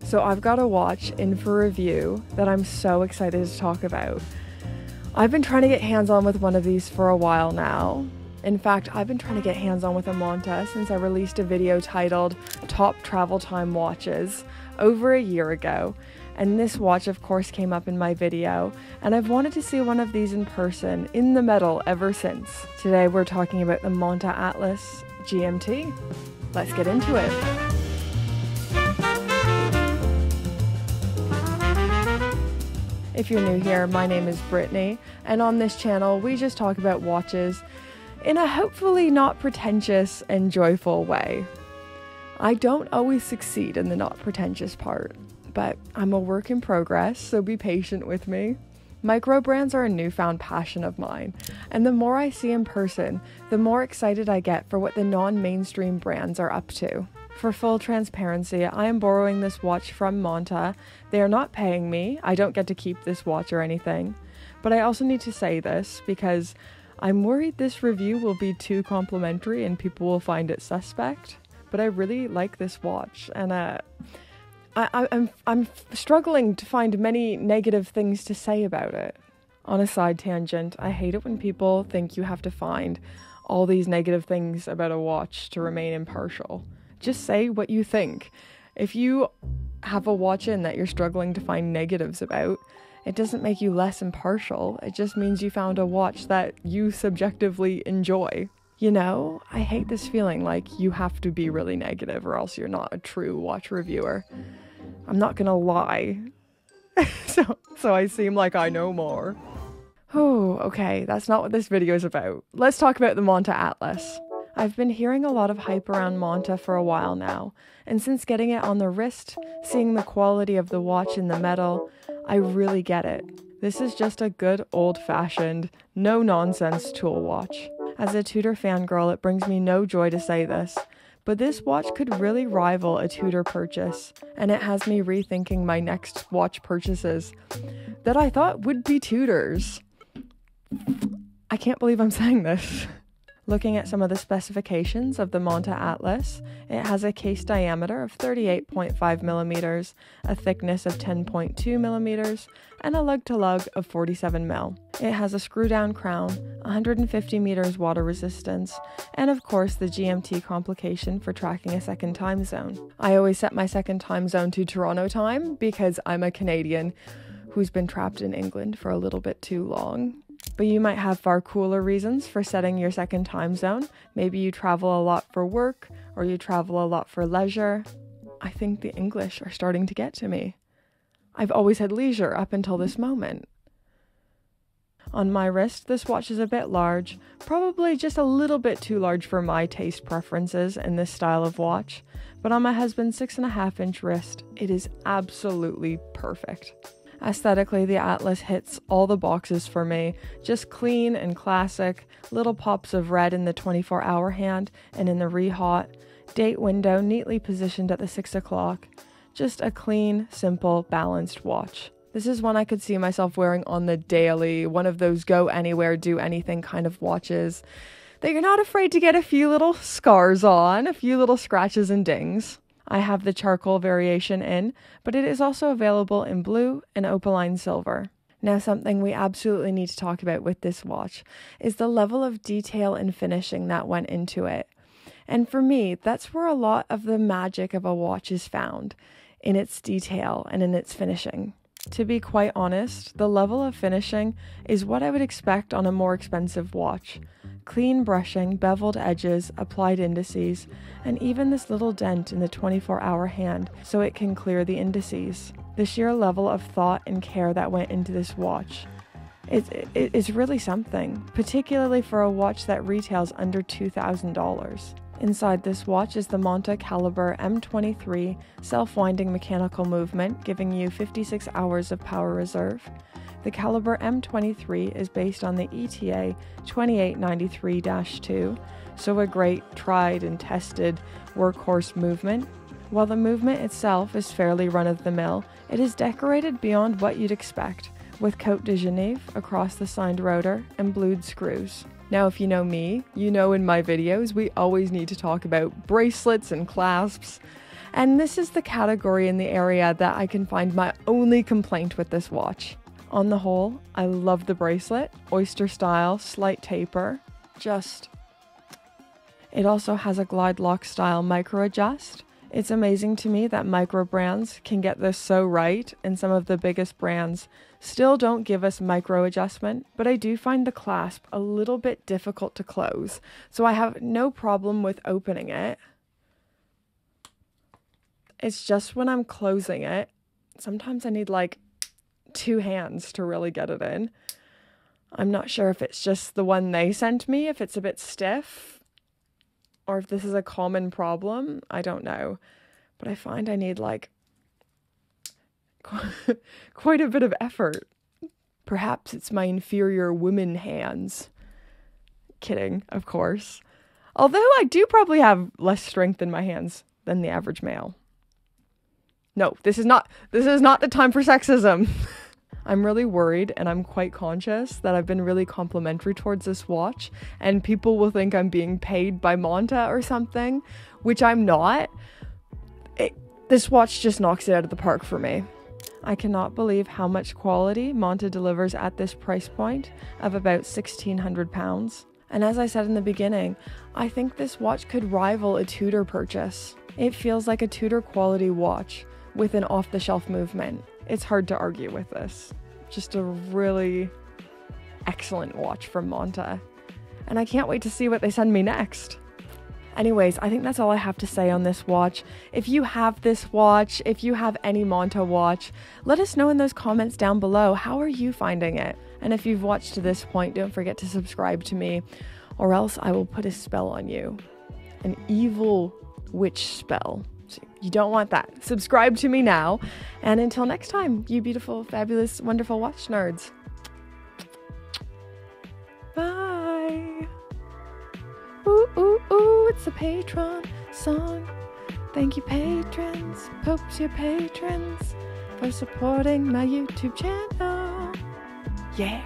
So I've got a watch in for review that I'm so excited to talk about. I've been trying to get hands-on with one of these for a while now. In fact, I've been trying to get hands-on with a Monta since I released a video titled Top Travel Time Watches over a year ago. And this watch of course came up in my video, and I've wanted to see one of these in person, in the metal, ever since. Today we're talking about the Monta Atlas GMT. Let's get into it. If you're new here, my name is Brittany, and on this channel we just talk about watches in a hopefully not pretentious and joyful way. I don't always succeed in the not pretentious part, but I'm a work in progress, so be patient with me. Microbrands are a newfound passion of mine, and the more I see in person, the more excited I get for what the non-mainstream brands are up to. For full transparency, I am borrowing this watch from Monta. They are not paying me. I don't get to keep this watch or anything. But I also need to say this because I'm worried this review will be too complimentary and people will find it suspect. But I really like this watch, and I'm struggling to find many negative things to say about it. On a side tangent, I hate it when people think you have to find all these negative things about a watch to remain impartial. Just say what you think. If you have a watch in that you're struggling to find negatives about, it doesn't make you less impartial. It just means you found a watch that you subjectively enjoy. You know, I hate this feeling like you have to be really negative or else you're not a true watch reviewer. I'm not gonna lie. so I seem like I know more. Oh, okay, that's not what this video is about. Let's talk about the Monta Atlas. I've been hearing a lot of hype around Monta for a while now, and since getting it on the wrist, seeing the quality of the watch in the metal, I really get it. This is just a good old-fashioned, no-nonsense tool watch. As a Tudor fangirl, it brings me no joy to say this, but this watch could really rival a Tudor purchase, and it has me rethinking my next watch purchases that I thought would be Tudors. I can't believe I'm saying this. Looking at some of the specifications of the Monta Atlas, it has a case diameter of 38.5 millimeters, a thickness of 10.2 millimeters, and a lug-to-lug of 47 mil. It has a screw-down crown, 150 meters water resistance, and of course the GMT complication for tracking a second time zone. I always set my second time zone to Toronto time because I'm a Canadian who's been trapped in England for a little bit too long. But you might have far cooler reasons for setting your second time zone. Maybe you travel a lot for work, or you travel a lot for leisure. I think the English are starting to get to me. I've always had leisure up until this moment. On my wrist, this watch is a bit large, probably just a little bit too large for my taste preferences in this style of watch. But on my husband's 6.5-inch wrist, it is absolutely perfect. Aesthetically, the Atlas hits all the boxes for me. Just clean and classic, little pops of red in the 24-hour hand and in the re-hot, date window neatly positioned at the 6 o'clock. Just a clean, simple, balanced watch. This is one I could see myself wearing on the daily, one of those go anywhere, do anything kind of watches that you're not afraid to get a few little scars on, a few little scratches and dings. I have the charcoal variation in, but it is also available in blue and opaline silver. Now, something we absolutely need to talk about with this watch is the level of detail and finishing that went into it. And for me, that's where a lot of the magic of a watch is found, in its detail and in its finishing. To be quite honest, the level of finishing is what I would expect on a more expensive watch. Clean brushing, beveled edges, applied indices, and even this little dent in the 24-hour hand so it can clear the indices. The sheer level of thought and care that went into this watch is really something, particularly for a watch that retails under $2,000. Inside this watch is the Monta Caliber M23 self-winding mechanical movement, giving you 56 hours of power reserve. The Caliber M23 is based on the ETA 2893-2, so a great, tried and tested workhorse movement. While the movement itself is fairly run-of-the-mill, it is decorated beyond what you'd expect, with Côte de Genève across the signed rotor and blued screws. Now, if you know me, you know in my videos we always need to talk about bracelets and clasps, And this is the category in the area that I can find my only complaint with this watch. On the whole, I love the bracelet, oyster style, slight taper, It also has a glide lock style micro adjust. It's amazing to me that micro brands can get this so right, and some of the biggest brands still don't give us micro adjustment, but I do find the clasp a little bit difficult to close, so I have no problem with opening it. It's just when I'm closing it, sometimes I need like 2 hands to really get it in. I'm not sure if it's just the one they sent me, if it's a bit stiff, or if this is a common problem. I don't know. But I find I need like quite a bit of effort. Perhaps it's my inferior woman hands. Kidding, of course. Although I do probably have less strength in my hands than the average male. No, this is not the time for sexism. I'm really worried, and I'm quite conscious that I've been really complimentary towards this watch, and people will think I'm being paid by Monta or something, which I'm not. This watch just knocks it out of the park for me. I cannot believe how much quality Monta delivers at this price point of about £1,600. And as I said in the beginning, I think this watch could rival a Tudor purchase. It feels like a Tudor quality watch with an off-the-shelf movement. It's hard to argue with this. Just a really excellent watch from Monta. And I can't wait to see what they send me next. Anyways, I think that's all I have to say on this watch. If you have this watch, if you have any Monta watch, let us know in those comments down below. How are you finding it? And if you've watched to this point, don't forget to subscribe to me, or else I will put a spell on you. An evil witch spell. You don't want that. Subscribe to me now. And until next time, you beautiful, fabulous, wonderful watch nerds. Bye. Ooh, ooh, ooh, it's a patron song. Thank you, patrons, popes, your patrons, for supporting my YouTube channel. Yeah.